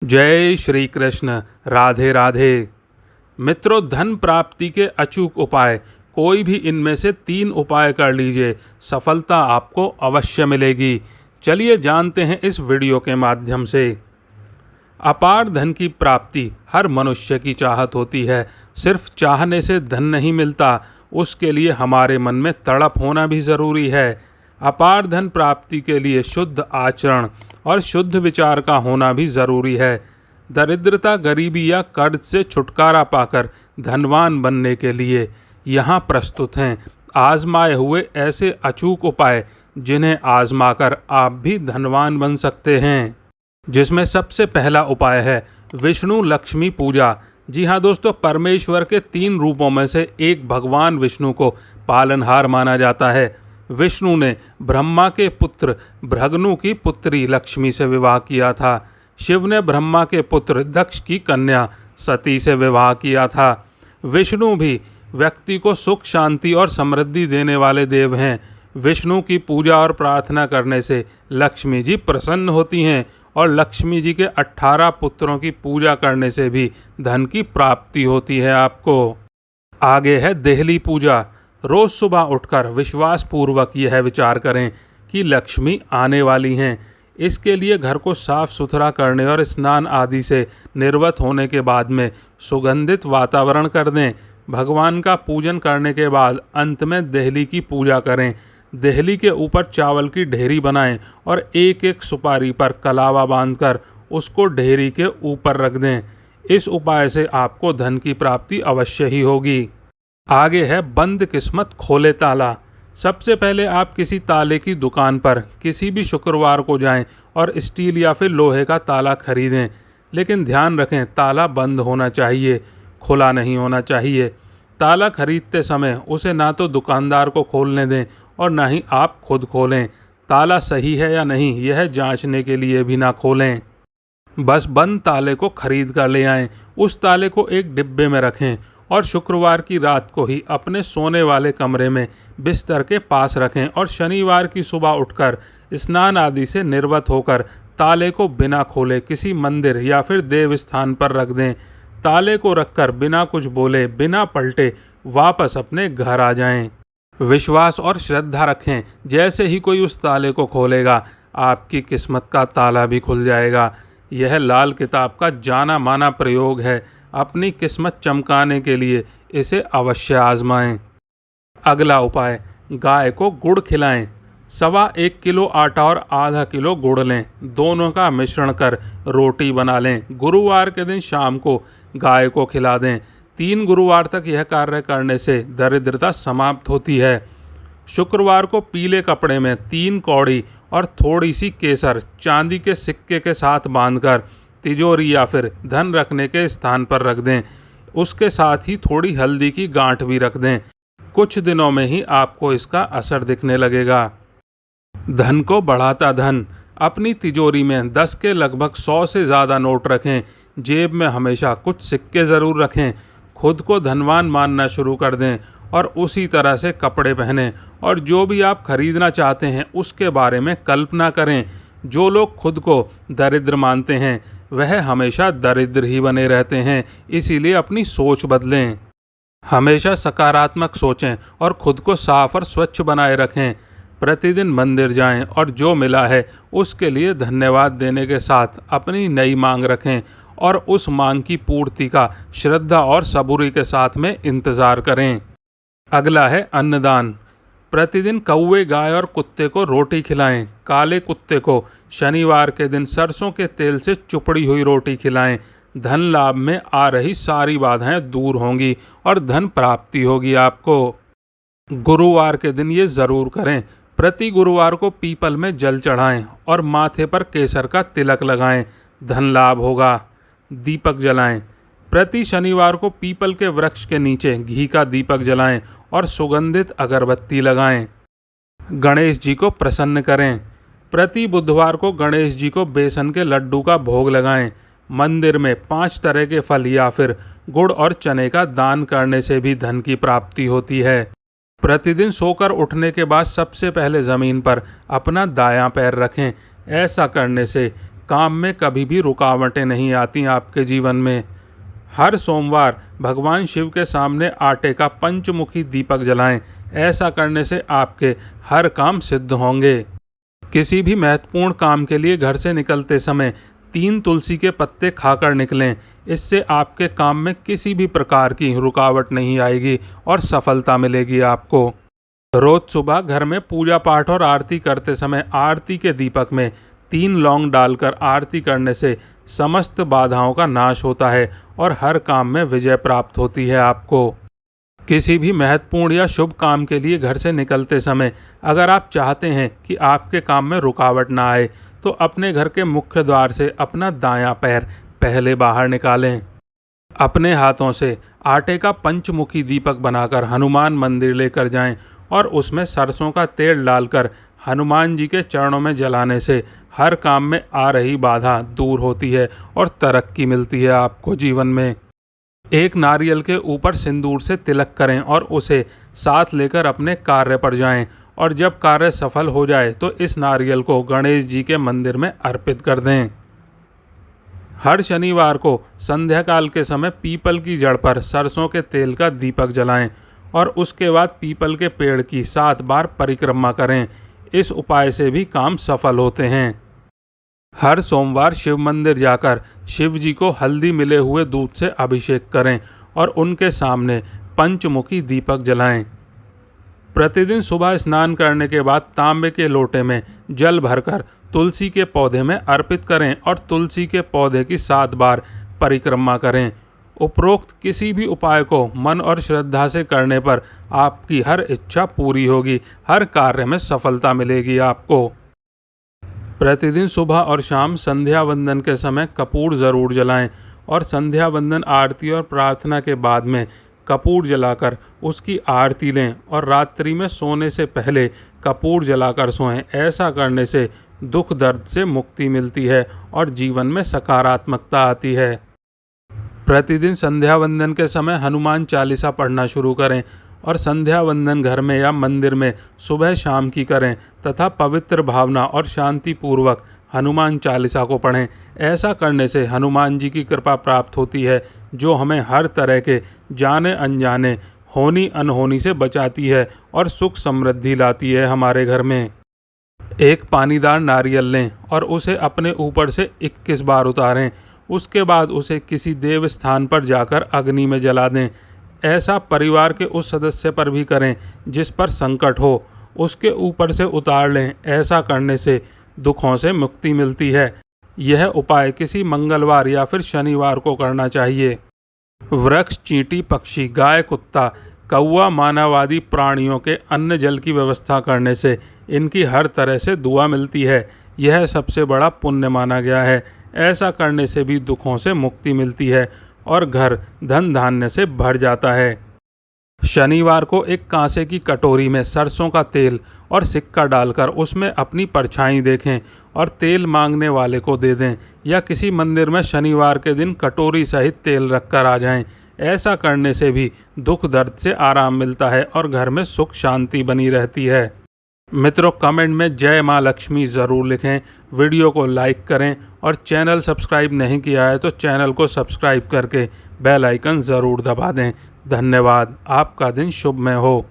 जय श्री कृष्ण। राधे राधे। मित्रों, धन प्राप्ति के अचूक उपाय, कोई भी इनमें से 3 उपाय कर लीजिए, सफलता आपको अवश्य मिलेगी। चलिए जानते हैं इस वीडियो के माध्यम से। अपार धन की प्राप्ति हर मनुष्य की चाहत होती है। सिर्फ चाहने से धन नहीं मिलता, उसके लिए हमारे मन में तड़प होना भी ज़रूरी है। अपार धन प्राप्ति के लिए शुद्ध आचरण और शुद्ध विचार का होना भी ज़रूरी है। दरिद्रता, गरीबी या कर्ज से छुटकारा पाकर धनवान बनने के लिए यहाँ प्रस्तुत हैं आजमाए हुए ऐसे अचूक उपाय, जिन्हें आजमाकर आप भी धनवान बन सकते हैं। जिसमें सबसे पहला उपाय है विष्णु लक्ष्मी पूजा। जी हाँ दोस्तों, परमेश्वर के 3 रूपों में से एक भगवान विष्णु को पालनहार माना जाता है। विष्णु ने ब्रह्मा के पुत्र भृगु की पुत्री लक्ष्मी से विवाह किया था। शिव ने ब्रह्मा के पुत्र दक्ष की कन्या सती से विवाह किया था। विष्णु भी व्यक्ति को सुख, शांति और समृद्धि देने वाले देव हैं। विष्णु की पूजा और प्रार्थना करने से लक्ष्मी जी प्रसन्न होती हैं और लक्ष्मी जी के 18 पुत्रों की पूजा करने से भी धन की प्राप्ति होती है आपको। आगे है देहली पूजा। रोज़ सुबह उठकर विश्वास पूर्वक यह विचार करें कि लक्ष्मी आने वाली हैं। इसके लिए घर को साफ सुथरा करने और स्नान आदि से निर्वत होने के बाद में सुगंधित वातावरण कर दें। भगवान का पूजन करने के बाद अंत में देहली की पूजा करें। देहली के ऊपर चावल की ढेरी बनाएं और एक एक सुपारी पर कलावा बांधकर उसको ढेरी के ऊपर रख दें। इस उपाय से आपको धन की प्राप्ति अवश्य ही होगी। आगे है बंद किस्मत खोले ताला। सबसे पहले आप किसी ताले की दुकान पर किसी भी शुक्रवार को जाएं और स्टील या फिर लोहे का ताला खरीदें। लेकिन ध्यान रखें, ताला बंद होना चाहिए, खुला नहीं होना चाहिए। ताला खरीदते समय उसे ना तो दुकानदार को खोलने दें और ना ही आप खुद खोलें। ताला सही है या नहीं, यह जांचने के लिए भी ना खोलें। बस बंद ताले को खरीद कर ले आएं। उस ताले को एक डिब्बे में रखें और शुक्रवार की रात को ही अपने सोने वाले कमरे में बिस्तर के पास रखें और शनिवार की सुबह उठकर स्नान आदि से निर्वत होकर ताले को बिना खोले किसी मंदिर या फिर देव स्थान पर रख दें। ताले को रखकर बिना कुछ बोले, बिना पलटे वापस अपने घर आ जाएं। विश्वास और श्रद्धा रखें, जैसे ही कोई उस ताले को खोलेगा आपकी किस्मत का ताला भी खुल जाएगा। यह लाल किताब का जाना माना प्रयोग है। अपनी किस्मत चमकाने के लिए इसे अवश्य आजमाएं। अगला उपाय, गाय को गुड़ खिलाएं। 1.25 किलो आटा और आधा किलो गुड़ लें। दोनों का मिश्रण कर रोटी बना लें। गुरुवार के दिन शाम को गाय को खिला दें। 3 गुरुवार तक यह कार्य करने से दरिद्रता समाप्त होती है। शुक्रवार को पीले कपड़े में 3 कौड़ी और थोड़ी सी केसर चांदी के सिक्के के साथ बांधकर तिजोरी या फिर धन रखने के स्थान पर रख दें। उसके साथ ही थोड़ी हल्दी की गांठ भी रख दें। कुछ दिनों में ही आपको इसका असर दिखने लगेगा। धन को बढ़ाता धन। अपनी तिजोरी में 10 के लगभग 100 से ज़्यादा नोट रखें। जेब में हमेशा कुछ सिक्के ज़रूर रखें। खुद को धनवान मानना शुरू कर दें और उसी तरह से कपड़े पहनें और जो भी आप खरीदना चाहते हैं उसके बारे में कल्पना करें। जो लोग खुद को दरिद्र मानते हैं वह हमेशा दरिद्र ही बने रहते हैं, इसीलिए अपनी सोच बदलें। हमेशा सकारात्मक सोचें और खुद को साफ और स्वच्छ बनाए रखें। प्रतिदिन मंदिर जाएं और जो मिला है उसके लिए धन्यवाद देने के साथ अपनी नई मांग रखें और उस मांग की पूर्ति का श्रद्धा और सबूरी के साथ में इंतज़ार करें। अगला है अन्नदान। प्रतिदिन कौवे, गाय और कुत्ते को रोटी खिलाएं। काले कुत्ते को शनिवार के दिन सरसों के तेल से चुपड़ी हुई रोटी खिलाएं। धन लाभ में आ रही सारी बाधाएं दूर होंगी और धन प्राप्ति होगी आपको। गुरुवार के दिन ये ज़रूर करें। प्रति गुरुवार को पीपल में जल चढ़ाएं और माथे पर केसर का तिलक लगाएं। धन लाभ होगा। दीपक जलाएं। प्रति शनिवार को पीपल के वृक्ष के नीचे घी का दीपक जलाएं और सुगंधित अगरबत्ती लगाएं। गणेश जी को प्रसन्न करें। प्रति बुधवार को गणेश जी को बेसन के लड्डू का भोग लगाएं। मंदिर में 5 तरह के फल या फिर गुड़ और चने का दान करने से भी धन की प्राप्ति होती है। प्रतिदिन सोकर उठने के बाद सबसे पहले ज़मीन पर अपना दायां पैर रखें। ऐसा करने से काम में कभी भी रुकावटें नहीं आती आपके जीवन में। हर सोमवार भगवान शिव के सामने आटे का पंचमुखी दीपक जलाएं। ऐसा करने से आपके हर काम सिद्ध होंगे। किसी भी महत्वपूर्ण काम के लिए घर से निकलते समय 3 तुलसी के पत्ते खाकर निकलें। इससे आपके काम में किसी भी प्रकार की रुकावट नहीं आएगी और सफलता मिलेगी आपको। रोज सुबह घर में पूजा पाठ और आरती करते समय आरती के दीपक में 3 लौंग डालकर आरती करने से समस्त बाधाओं का नाश होता है और हर काम में विजय प्राप्त होती है आपको। किसी भी महत्वपूर्ण या शुभ काम के लिए घर से निकलते समय अगर आप चाहते हैं कि आपके काम में रुकावट ना आए, तो अपने घर के मुख्य द्वार से अपना दायां पैर पहले बाहर निकालें। अपने हाथों से आटे का पंचमुखी दीपक बनाकर हनुमान मंदिर लेकर जाएं और उसमें सरसों का तेल डालकर हनुमान जी के चरणों में जलाने से हर काम में आ रही बाधा दूर होती है और तरक्की मिलती है आपको जीवन में। एक नारियल के ऊपर सिंदूर से तिलक करें और उसे साथ लेकर अपने कार्य पर जाएं और जब कार्य सफल हो जाए तो इस नारियल को गणेश जी के मंदिर में अर्पित कर दें। हर शनिवार को संध्या काल के समय पीपल की जड़ पर सरसों के तेल का दीपक जलाएं और उसके बाद पीपल के पेड़ की 7 बार परिक्रमा करें। इस उपाय से भी काम सफल होते हैं। हर सोमवार शिव मंदिर जाकर शिव जी को हल्दी मिले हुए दूध से अभिषेक करें और उनके सामने पंचमुखी दीपक जलाएं। प्रतिदिन सुबह स्नान करने के बाद तांबे के लोटे में जल भरकर तुलसी के पौधे में अर्पित करें और तुलसी के पौधे की 7 बार परिक्रमा करें। उपरोक्त किसी भी उपाय को मन और श्रद्धा से करने पर आपकी हर इच्छा पूरी होगी, हर कार्य में सफलता मिलेगी आपको। प्रतिदिन सुबह और शाम संध्या वंदन के समय कपूर ज़रूर जलाएं और संध्या वंदन आरती और प्रार्थना के बाद में कपूर जलाकर उसकी आरती लें और रात्रि में सोने से पहले कपूर जलाकर सोएं। ऐसा करने से दुख दर्द से मुक्ति मिलती है और जीवन में सकारात्मकता आती है। प्रतिदिन संध्या वंदन के समय हनुमान चालीसा पढ़ना शुरू करें और संध्या वंदन घर में या मंदिर में सुबह शाम की करें तथा पवित्र भावना और शांति पूर्वक हनुमान चालीसा को पढ़ें। ऐसा करने से हनुमान जी की कृपा प्राप्त होती है जो हमें हर तरह के जाने अनजाने होनी अनहोनी से बचाती है और सुख समृद्धि लाती है हमारे घर में। एक पानीदार नारियल लें और उसे अपने ऊपर से 21 बार उतारें। उसके बाद उसे किसी देव स्थान पर जाकर अग्नि में जला दें। ऐसा परिवार के उस सदस्य पर भी करें जिस पर संकट हो, उसके ऊपर से उतार लें। ऐसा करने से दुखों से मुक्ति मिलती है। यह उपाय किसी मंगलवार या फिर शनिवार को करना चाहिए। वृक्ष, चींटी, पक्षी, गाय, कुत्ता, कौवा, मानवादी प्राणियों के अन्न जल की व्यवस्था करने से इनकी हर तरह से दुआ मिलती है। यह सबसे बड़ा पुण्य माना गया है। ऐसा करने से भी दुखों से मुक्ति मिलती है और घर धन धान्य से भर जाता है। शनिवार को एक कांसे की कटोरी में सरसों का तेल और सिक्का डालकर उसमें अपनी परछाई देखें और तेल मांगने वाले को दे दें या किसी मंदिर में शनिवार के दिन कटोरी सहित तेल रखकर आ जाएं। ऐसा करने से भी दुख दर्द से आराम मिलता है और घर में सुख शांति बनी रहती है। मित्रों, कमेंट में जय माँ लक्ष्मी ज़रूर लिखें, वीडियो को लाइक करें और चैनल सब्सक्राइब नहीं किया है तो चैनल को सब्सक्राइब करके बेल आइकन ज़रूर दबा दें। धन्यवाद। आपका दिन शुभमय हो।